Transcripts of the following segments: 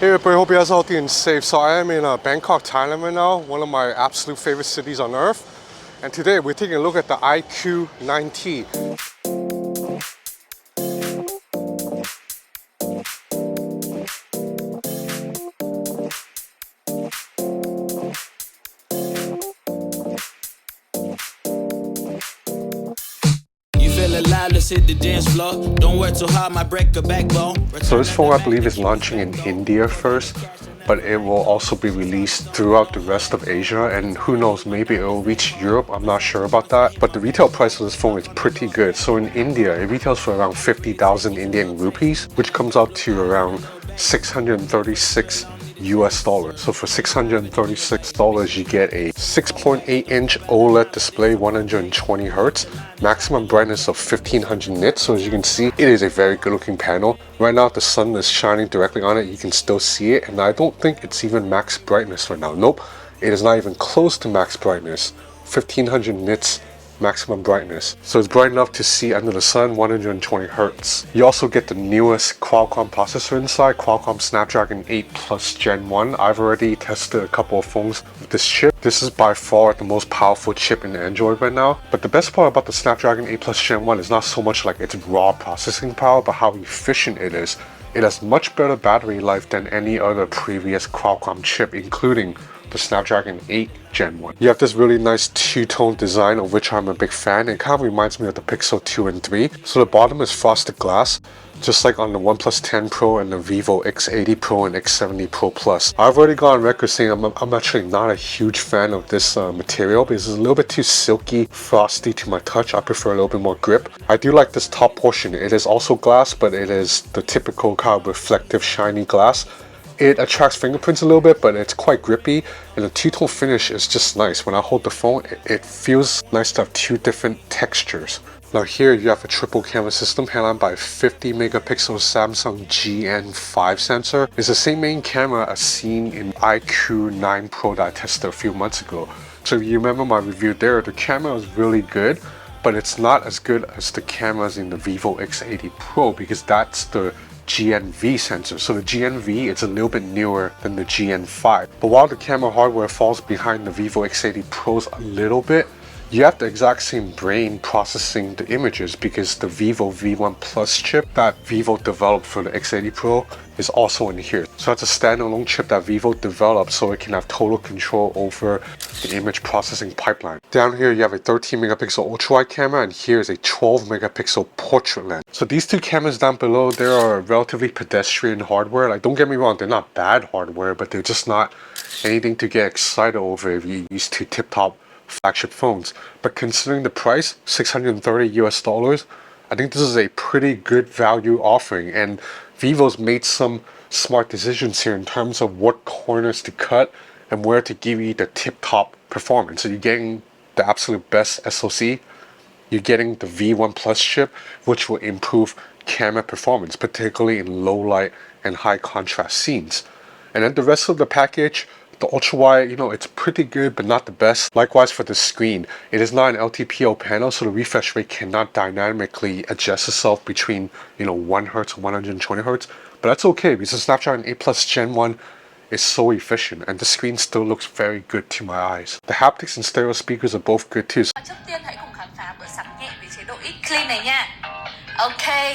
Hey everybody, hope you guys are healthy and safe. So I am in Bangkok, Thailand right now, one of my absolute favorite cities on earth. And today we're taking a look at the iQOO 9T. So this phone I believe is launching in India first, but it will also be released throughout the rest of Asia, and who knows, maybe it will reach Europe. I'm not sure about that, but the retail price of this phone is pretty good. So in India, it retails for around 50,000 Indian rupees, which comes out to around 636 US dollars. So for $636, you get a 6.8-inch OLED display, 120 Hz, maximum brightness of 1500 nits. So as you can see, it is a very good looking panel. Right now, the sun is shining directly on it. You can still see it, and I don't think it's even max brightness right now. Nope, it is not even close to max brightness. 1500 nits maximum brightness. So it's bright enough to see under the sun, 120 Hz. You also get the newest Qualcomm processor inside, Qualcomm Snapdragon 8 Plus Gen 1. I've already tested a couple of phones with this chip. This is by far the most powerful chip in Android right now. But the best part about the Snapdragon 8 Plus Gen 1 is not so much like its raw processing power, but how efficient it is. It has much better battery life than any other previous Qualcomm chip, including the Snapdragon 8 Gen 1. You have this really nice two-tone design, of which I'm a big fan. It kind of reminds me of the Pixel 2 and 3. So the bottom is frosted glass, just like on the OnePlus 10 Pro and the Vivo X80 Pro and X70 Pro Plus. I've already gone on record saying I'm actually not a huge fan of this material because it's a little bit too silky, frosty to my touch. I prefer a little bit more grip. I do like this top portion. It is also glass, but it is the typical kind of reflective, shiny glass. It attracts fingerprints a little bit, but it's quite grippy, and the two-tone finish is just nice. When I hold the phone, it feels nice to have two different textures. Now here you have a triple camera system headlined by a 50 megapixel Samsung GN5 sensor. It's the same main camera as seen in iQOO 9 Pro that I tested a few months ago. So if you remember my review there, the camera was really good, but it's not as good as the cameras in the Vivo X80 Pro because that's the GNV sensor. So the GNV is a little bit newer than the GN5. But while the camera hardware falls behind the Vivo X80 Pros a little bit, you have the exact same brain processing the images because the Vivo V1 Plus chip that Vivo developed for the X80 Pro is also in here. So it's a standalone chip that Vivo developed so it can have total control over the image processing pipeline. Down here you have a 13 megapixel ultra-wide camera, and here is a 12 megapixel portrait lens. So these two cameras down below, they are relatively pedestrian hardware. Like, don't get me wrong, they're not bad hardware, but they're just not anything to get excited over if you use two tip-top flagship phones. But considering the price, 630 US dollars, I think this is a pretty good value offering, and Vivo's made some smart decisions here in terms of what corners to cut and where to give you the tip-top performance. So you're getting the absolute best SoC, you're getting the V1 Plus chip, which will improve camera performance, particularly in low light and high contrast scenes. And then the rest of the package, the ultra-wide, it's pretty good, but not the best. Likewise for the screen, it is not an LTPO panel, so the refresh rate cannot dynamically adjust itself between, 1 Hz and 120 Hz. But that's okay because the Snapdragon 8 Plus Gen 1 is so efficient, and the screen still looks very good to my eyes. The haptics and stereo speakers are both good too.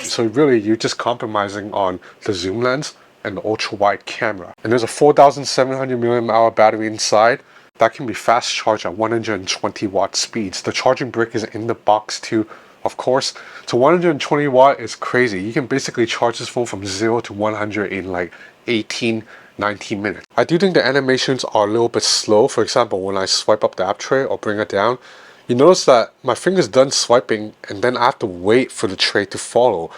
So really, you're just compromising on the zoom lens and the ultra-wide camera. And there's a 4700 mAh battery inside that can be fast charged at 120 watt speeds. The charging brick is in the box too, of course. So 120 watt is crazy. You can basically charge this phone from 0 to 100 in like 18, 19 minutes. I do think the animations are a little bit slow. For example, when I swipe up the app tray or bring it down, you notice that my finger's done swiping and then I have to wait for the tray to follow.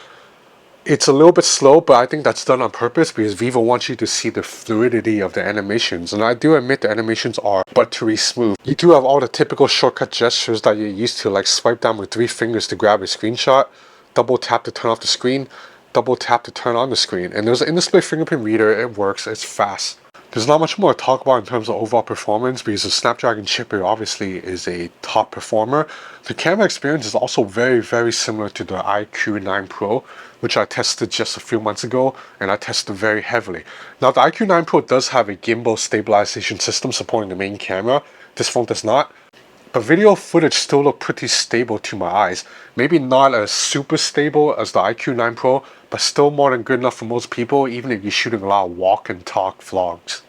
It's a little bit slow, but I think that's done on purpose because Vivo wants you to see the fluidity of the animations. And I do admit the animations are buttery smooth. You do have all the typical shortcut gestures that you're used to, like swipe down with 3 fingers to grab a screenshot, double tap to turn off the screen, double tap to turn on the screen. And there's an in-display fingerprint reader. It works, it's fast. There's not much more to talk about in terms of overall performance because the Snapdragon chip here obviously is a top performer. The camera experience is also very similar to the iQOO 9 Pro, which I tested just a few months ago, and I tested very heavily. Now the iQOO 9 Pro does have a gimbal stabilization system supporting the main camera. This phone does not. But video footage still look pretty stable to my eyes. Maybe not as super stable as the iQOO 9 Pro, but still more than good enough for most people, even if you're shooting a lot of walk and talk vlogs.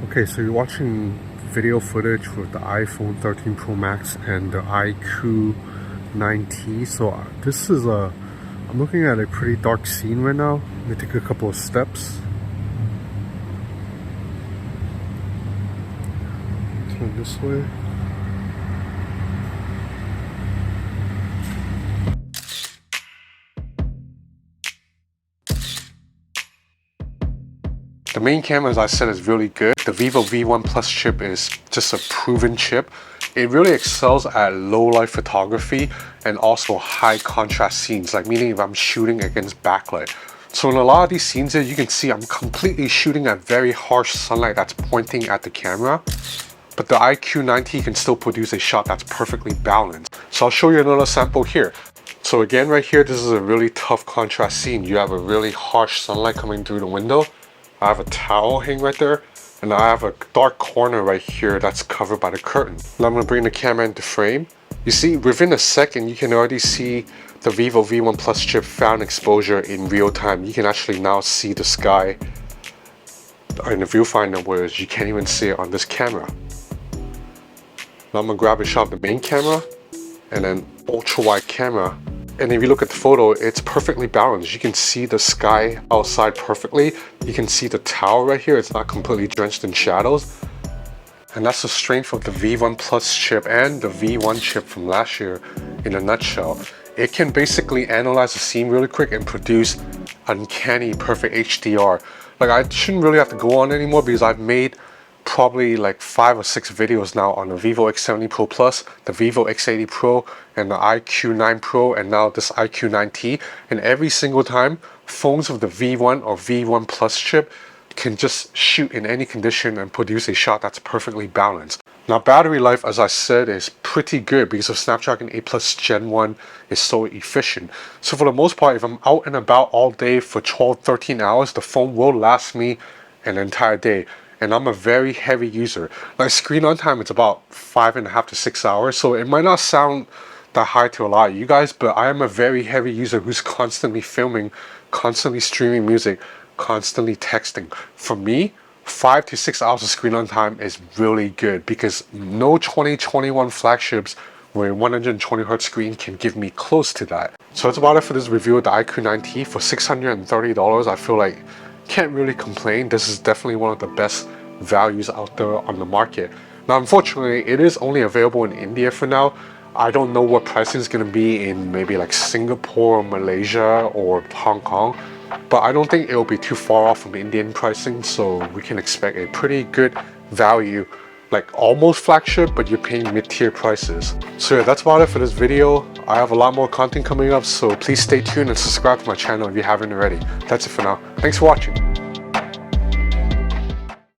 Okay, so you're watching video footage with the iPhone 13 Pro Max and the iQOO 9T. So this is I'm looking at a pretty dark scene right now. Let me take a couple of steps. Turn this way. The main camera, as I said, is really good. The Vivo V1 Plus chip is just a proven chip. It really excels at low light photography and also high contrast scenes, like meaning if I'm shooting against backlight. So in a lot of these scenes here, you can see I'm completely shooting at very harsh sunlight that's pointing at the camera. But the iQOO 9T can still produce a shot that's perfectly balanced. So I'll show you another sample here. So again, right here, this is a really tough contrast scene. You have a really harsh sunlight coming through the window. I have a towel hanging right there, and I have a dark corner right here that's covered by the curtain. Now I'm gonna bring the camera into frame. You see, within a second, you can already see the Vivo V1 Plus chip found exposure in real time. You can actually now see the sky in the viewfinder, whereas you can't even see it on this camera. Now I'm gonna grab a shot of the main camera and then ultra wide camera. And if you look at the photo, it's perfectly balanced. You can see the sky outside perfectly. You can see the tower right here. It's not completely drenched in shadows. And that's the strength of the V1 Plus chip and the V1 chip from last year in a nutshell. It can basically analyze the scene really quick and produce uncanny perfect HDR. Like, I shouldn't really have to go on anymore because I've made probably like 5 or 6 videos now on the Vivo X70 Pro Plus, the Vivo X80 Pro, and the iQOO 9 Pro, and now this iQOO 9T. And every single time, phones with the V1 or V1 Plus chip can just shoot in any condition and produce a shot that's perfectly balanced. Now battery life, as I said, is pretty good because of Snapdragon 8 Plus Gen 1 is so efficient. So for the most part, if I'm out and about all day for 12-13 hours, the phone will last me an entire day. And I'm a very heavy user. Like, screen on time, it's about 5.5 to 6 hours. So it might not sound that high to a lot of you guys, but I am a very heavy user who's constantly filming, constantly streaming music, constantly texting. For me, 5 to 6 hours of screen on time is really good because no 2021 flagships with a 120 Hz screen can give me close to that. So that's about it for this review of the iQOO 9T for $630. I feel like can't really complain. This is definitely one of the best values out there on the market. Now unfortunately, it is only available in India for now. I don't know what pricing is going to be in maybe like Singapore or Malaysia or Hong Kong, but I don't think it will be too far off from Indian pricing, so we can expect a pretty good value, like almost flagship, but you're paying mid-tier prices. So yeah, that's about it for this video. I have a lot more content coming up, so please stay tuned and subscribe to my channel if you haven't already. That's it for now. Thanks for watching.